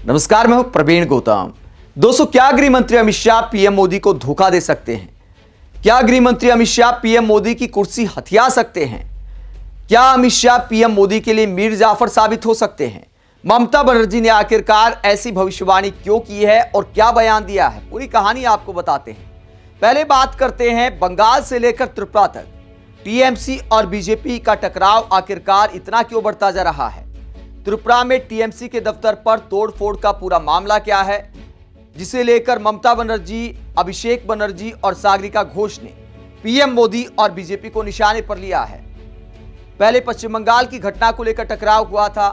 नमस्कार, मैं हूं प्रवीण गौतम। दोस्तों, क्या गृह मंत्री अमित शाह पीएम मोदी को धोखा दे सकते हैं? क्या गृह मंत्री अमित शाह पीएम मोदी की कुर्सी हथिया सकते हैं? क्या अमित शाह पीएम मोदी के लिए मीर जाफर साबित हो सकते हैं? ममता बनर्जी ने आखिरकार ऐसी भविष्यवाणी क्यों की है और क्या बयान दिया है? पूरी कहानी आपको बताते हैं। पहले बात करते हैं बंगाल से लेकर त्रिपुरा तक टीएमसी और बीजेपी का टकराव आखिरकार इतना क्यों बढ़ता जा रहा है? त्रिपुरा में टीएमसी के दफ्तर पर तोड़फोड़ का पूरा मामला क्या है, जिसे लेकर ममता बनर्जी, अभिषेक बनर्जी और सागरिका घोष ने पीएम मोदी और बीजेपी को निशाने पर लिया है। पहले पश्चिम बंगाल की घटना को लेकर टकराव हुआ था,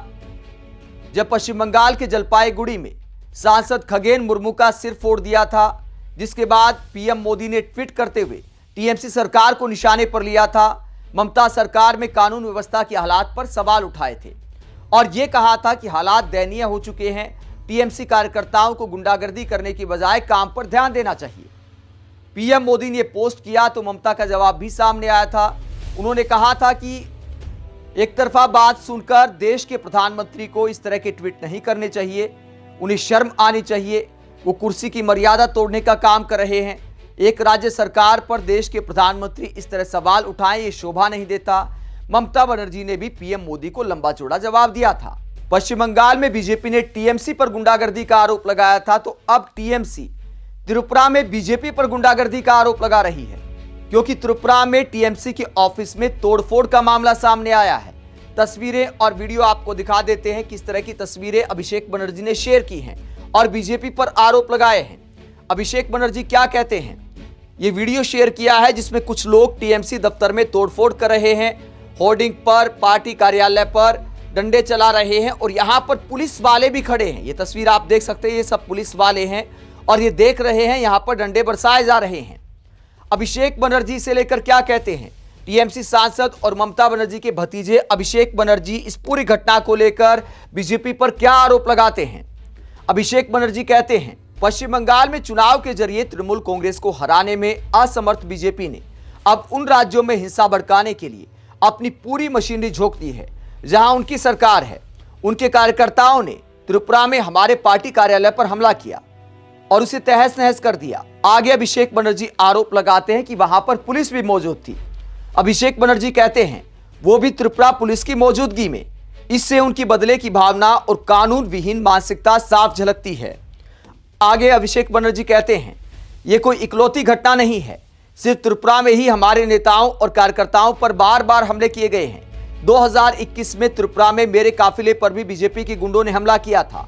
जब पश्चिम बंगाल के जलपाईगुड़ी में सांसद खगेन मुर्मू का सिर फोड़ दिया था, जिसके बाद पीएम मोदी ने ट्वीट करते हुए टीएमसी सरकार को निशाने पर लिया था। ममता सरकार में कानून व्यवस्था के हालात पर सवाल उठाए थे और यह कहा था कि हालात दयनीय हो चुके हैं, टीएमसी कार्यकर्ताओं को गुंडागर्दी करने की बजाय काम पर ध्यान देना चाहिए। पीएम मोदी ने पोस्ट किया तो ममता का जवाब भी सामने आया था। उन्होंने कहा था कि एक तरफा बात सुनकर देश के प्रधानमंत्री को इस तरह के ट्वीट नहीं करने चाहिए, उन्हें शर्म आनी चाहिए। वो कुर्सी की मर्यादा तोड़ने का काम कर रहे हैं। एक राज्य सरकार पर देश के प्रधानमंत्री इस तरह सवाल उठाएं, ये शोभा नहीं देता। ममता बनर्जी ने भी पीएम मोदी को लंबा चौड़ा जवाब दिया था। पश्चिम बंगाल में बीजेपी ने टीएमसी पर गुंडागर्दी का आरोप लगाया था, तो अब टीएमसी त्रिपुरा में बीजेपी पर गुंडागर्दी का आरोप लगा रही है, क्योंकि त्रिपुरा में टीएमसी के ऑफिस में तोड़फोड़ का मामला सामने आया है। तस्वीरें और वीडियो आपको दिखा देते हैं। किस तरह की तस्वीरें अभिषेक बनर्जी ने शेयर की हैं और बीजेपी पर आरोप लगाए हैं। अभिषेक बनर्जी क्या कहते हैं, ये वीडियो शेयर किया है जिसमें कुछ लोग टीएमसी दफ्तर में तोड़फोड़ कर रहे हैं, होर्डिंग पर, पार्टी कार्यालय पर डंडे चला रहे हैं और यहां पर पुलिस वाले भी खड़े हैं। ये तस्वीर आप देख सकते हैं, ये सब पुलिस वाले हैं और ये देख रहे हैं यहां पर डंडे बरसाए जा रहे हैं। अभिषेक बनर्जी से लेकर क्या कहते हैं टीएमसी सांसद और ममता बनर्जी के भतीजे अभिषेक बनर्जी, इस पूरी घटना को लेकर बीजेपी पर क्या आरोप लगाते हैं? अभिषेक बनर्जी कहते हैं, पश्चिम बंगाल में चुनाव के जरिए तृणमूल कांग्रेस को हराने में असमर्थ बीजेपी ने अब उन राज्यों में हिंसा भड़काने के लिए अपनी पूरी मशीनरी झोंक दी है जहां उनकी सरकार है। उनके कार्यकर्ताओं ने त्रिपुरा में हमारे पार्टी कार्यालय पर हमला किया और उसे तहस नहस कर दिया। आगे अभिषेक बनर्जी आरोप लगाते हैं कि वहां पर पुलिस भी मौजूद थी। अभिषेक बनर्जी कहते हैं, वो भी त्रिपुरा पुलिस की मौजूदगी में। इससे उनकी बदले की भावना और कानून विहीन मानसिकता साफ झलकती है। आगे अभिषेक बनर्जी कहते हैं, ये कोई इकलौती घटना नहीं है, सिर्फ त्रिपुरा में ही हमारे नेताओं और कार्यकर्ताओं पर बार बार हमले किए गए हैं। 2021 में त्रिपुरा में मेरे काफिले पर भी बीजेपी के गुंडों ने हमला किया था।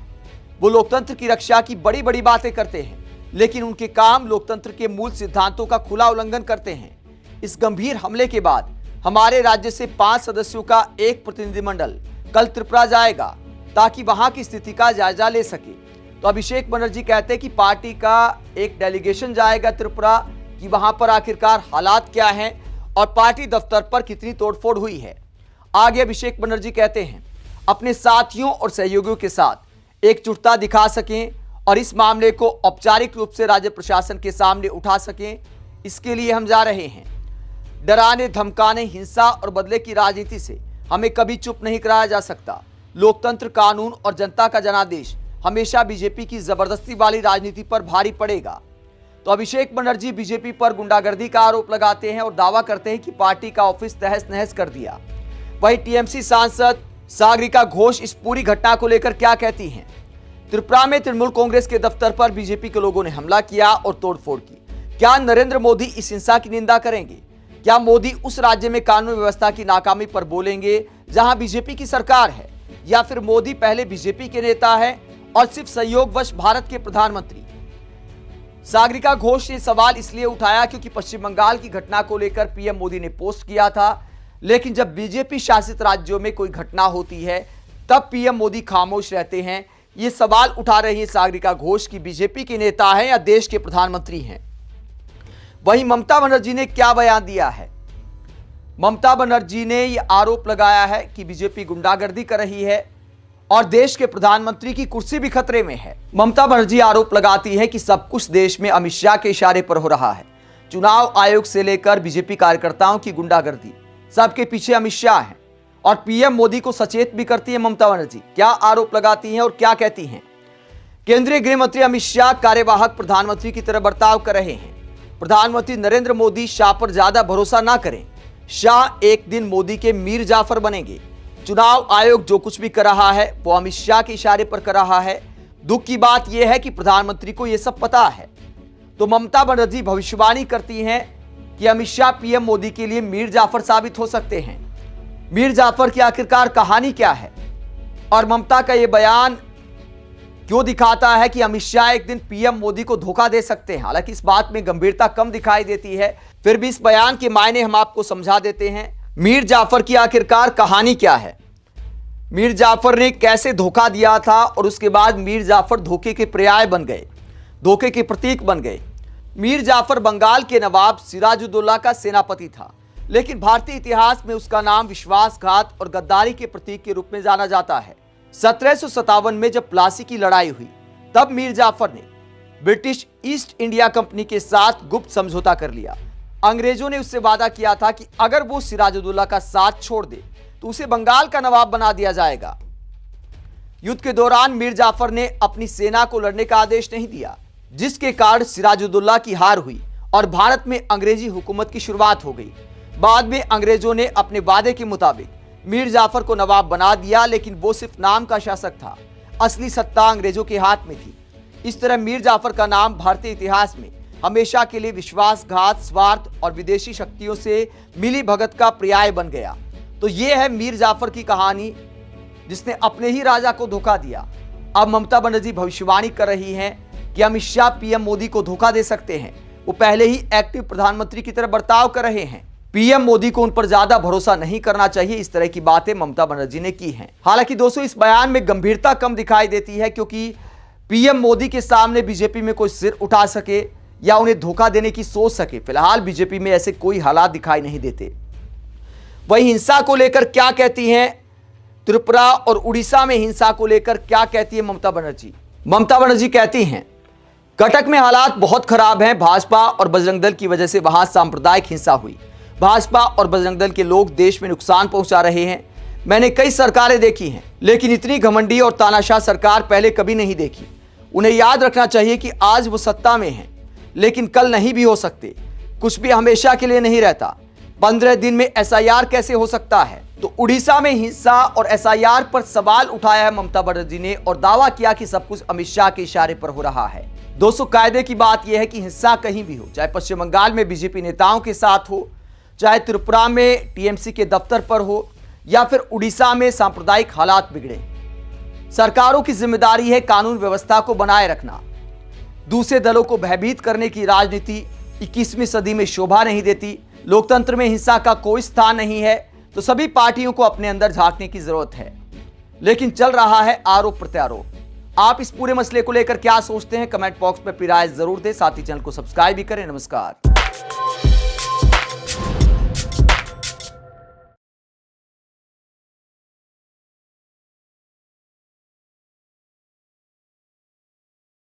वो लोकतंत्र की रक्षा की बड़ी बड़ी बातें करते हैं, लेकिन उनके काम लोकतंत्र के मूल सिद्धांतों का खुला उल्लंघन करते हैं। इस गंभीर हमले के बाद हमारे राज्य से 5 सदस्यों का एक प्रतिनिधिमंडल कल त्रिपुरा जाएगा ताकि वहां की स्थिति का जायजा ले सके। तो अभिषेक बनर्जी कहते हैं कि पार्टी का एक डेलीगेशन जाएगा त्रिपुरा कि वहां पर आखिरकार हालात क्या हैं और पार्टी दफ्तर पर कितनी तोड़फोड़ हुई है। आगे अभिषेक बनर्जी कहते हैं, अपने साथियों और सहयोगियों के साथ एकजुटता दिखा सकें और इस मामले को औपचारिक रूप से राज्य प्रशासन के सामने उठा सकें, इसके लिए हम जा रहे हैं। डराने, धमकाने, हिंसा और बदले की राजनीति से हमें कभी चुप नहीं कराया जा सकता। लोकतंत्र, कानून और जनता का जनादेश हमेशा बीजेपी की जबरदस्ती वाली राजनीति पर भारी पड़ेगा। तो अभिषेक बनर्जी बीजेपी पर गुंडागर्दी का आरोप लगाते हैं और दावा करते हैं कि पार्टी का ऑफिस तहस नहस कर दिया। वहीं टीएमसी सांसद सागरिका घोष इस पूरी घटना को लेकर क्या कहती हैं? त्रिपुरा में तृणमूल कांग्रेस के दफ्तर पर बीजेपी के लोगों ने हमला किया और तोड़फोड़ की। क्या नरेंद्र मोदी इस हिंसा की निंदा करेंगे? क्या मोदी उस राज्य में कानून व्यवस्था की नाकामी पर बोलेंगे जहां बीजेपी की सरकार है, या फिर मोदी पहले बीजेपी के नेता है और सिर्फ संयोगवश भारत के प्रधानमंत्री? सागरिका घोष ने सवाल इसलिए उठाया क्योंकि पश्चिम बंगाल की घटना को लेकर पीएम मोदी ने पोस्ट किया था, लेकिन जब बीजेपी शासित राज्यों में कोई घटना होती है तब पीएम मोदी खामोश रहते हैं। ये सवाल उठा रही है सागरिका घोष की बीजेपी के नेता हैं या देश के प्रधानमंत्री हैं। वहीं ममता बनर्जी ने क्या बयान दिया है? ममता बनर्जी ने यह आरोप लगाया है कि बीजेपी गुंडागर्दी कर रही है और देश के प्रधानमंत्री की कुर्सी भी खतरे में है। ममता बनर्जी आरोप लगाती है कि सब कुछ देश में अमित शाह के इशारे पर हो रहा है। चुनाव आयोग से लेकर बीजेपी कार्यकर्ताओं की गुंडागर्दी, सबके पीछे अमित शाह है और पीएम मोदी को सचेत भी करती है ममता बनर्जी। क्या आरोप लगाती हैं और क्या कहती हैं? केंद्रीय गृह मंत्री अमित शाह कार्यवाहक प्रधानमंत्री की तरह बर्ताव कर रहे हैं। प्रधानमंत्री नरेंद्र मोदी शाह पर ज्यादा भरोसा ना करें। शाह एक दिन मोदी के मीर जाफर बनेंगे। चुनाव आयोग जो कुछ भी कर रहा है वो अमित शाह के इशारे पर कर रहा है। दुख की बात यह है कि प्रधानमंत्री को यह सब पता है। तो ममता बनर्जी भविष्यवाणी करती हैं कि अमित शाह पीएम मोदी के लिए मीर जाफर साबित हो सकते हैं। मीर जाफर की आखिरकार कहानी क्या है और ममता का यह बयान क्यों दिखाता है कि अमित शाह एक दिन पीएम मोदी को धोखा दे सकते हैं। हालांकि इस बात में गंभीरता कम दिखाई देती है, फिर भी इस बयान के मायने हम आपको समझा देते हैं। मीर जाफर की आखिरकार कहानी क्या है, मीर जाफर ने कैसे धोखा दिया था और उसके बाद मीर जाफर धोखे के पर्याय बन गए, धोखे के प्रतीक बन गए। मीर जाफर बंगाल के नवाब सिराजुद्दौला का सेनापति था, लेकिन भारतीय इतिहास में उसका नाम विश्वासघात और गद्दारी के प्रतीक के रूप में जाना जाता है। 1757 में जब प्लासी की लड़ाई हुई तब मीर जाफर ने ब्रिटिश ईस्ट इंडिया कंपनी के साथ गुप्त समझौता कर लिया। अंग्रेजों ने उससे वादा किया था कि अगर वो सिराजुद्दौला का साथ छोड़ दे तो उसे बंगाल का नवाब बना दिया जाएगा। युद्ध के दौरान मीर जाफर ने अपनी सेना को लड़ने का आदेश नहीं दिया, जिसके कारण सिराजुद्दौला की हार हुई और भारत में अंग्रेजी हुकूमत की शुरुआत हो गई। बाद में अंग्रेजों ने अपने वादे के मुताबिक मीर जाफर को नवाब बना दिया, लेकिन वो सिर्फ नाम का शासक था, असली सत्ता अंग्रेजों के हाथ में थी। इस तरह मीर जाफर का नाम भारतीय इतिहास में हमेशा के लिए विश्वासघात, स्वार्थ और विदेशी शक्तियों से मिली भगत का पर्याय बन गया। तो ये है मीर जाफर की कहानी, जिसने अपने ही राजा को धोखा दिया। अब ममता बनर्जी भविष्यवाणी कर रही हैं कि अमित शाह पीएम मोदी को धोखा दे सकते हैं। वो पहले ही एक्टिव प्रधानमंत्री की तरह बर्ताव कर रहे हैं। पीएम मोदी को उन पर ज्यादा भरोसा नहीं करना चाहिए, इस तरह की बातें ममता बनर्जी ने की हैं। हालांकि दोस्तों, इस बयान में गंभीरता कम दिखाई देती है, क्योंकि पीएम मोदी के सामने बीजेपी में कोई सिर उठा सके या उन्हें धोखा देने की सोच सके, फिलहाल बीजेपी में ऐसे कोई हालात दिखाई नहीं देते। वहीं हिंसा को लेकर क्या कहती हैं त्रिपुरा और उड़ीसा में हिंसा को लेकर क्या कहती है ममता बनर्जी? ममता बनर्जी कहती हैं, कटक में हालात बहुत खराब हैं। भाजपा और बजरंग दल की वजह से वहां सांप्रदायिक हिंसा हुई। भाजपा और बजरंग दल के लोग देश में नुकसान पहुंचा रहे हैं। मैंने कई सरकारें देखी हैं, लेकिन इतनी घमंडी और तानाशाह सरकार पहले कभी नहीं देखी। उन्हें याद रखना चाहिए कि आज वो सत्ता में हैं, लेकिन कल नहीं भी हो सकते। कुछ भी हमेशा के लिए नहीं रहता। 15 दिन में एसआईआर कैसे हो सकता है? तो उड़ीसा में हिंसा और एसआईआर पर सवाल उठाया है ममता बनर्जी ने और दावा किया कि सब कुछ अमित शाह के इशारे पर हो रहा है। दोस्तों, कायदे की बात यह है कि हिंसा कहीं भी हो, चाहे पश्चिम बंगाल में बीजेपी नेताओं के साथ हो, चाहे त्रिपुरा में टीएमसी के दफ्तर पर हो, या फिर उड़ीसा में सांप्रदायिक हालात बिगड़े, सरकारों की जिम्मेदारी है कानून व्यवस्था को बनाए रखना। दूसरे दलों को भयभीत करने की राजनीति 21वीं सदी में शोभा नहीं देती। लोकतंत्र में हिंसा का कोई स्थान नहीं है, तो सभी पार्टियों को अपने अंदर झांकने की जरूरत है। लेकिन चल रहा है आरोप प्रत्यारोप। आप इस पूरे मसले को लेकर क्या सोचते हैं? कमेंट बॉक्स में अपनी राय जरूर दें। साथ ही चैनल को सब्सक्राइब भी करें। नमस्कार।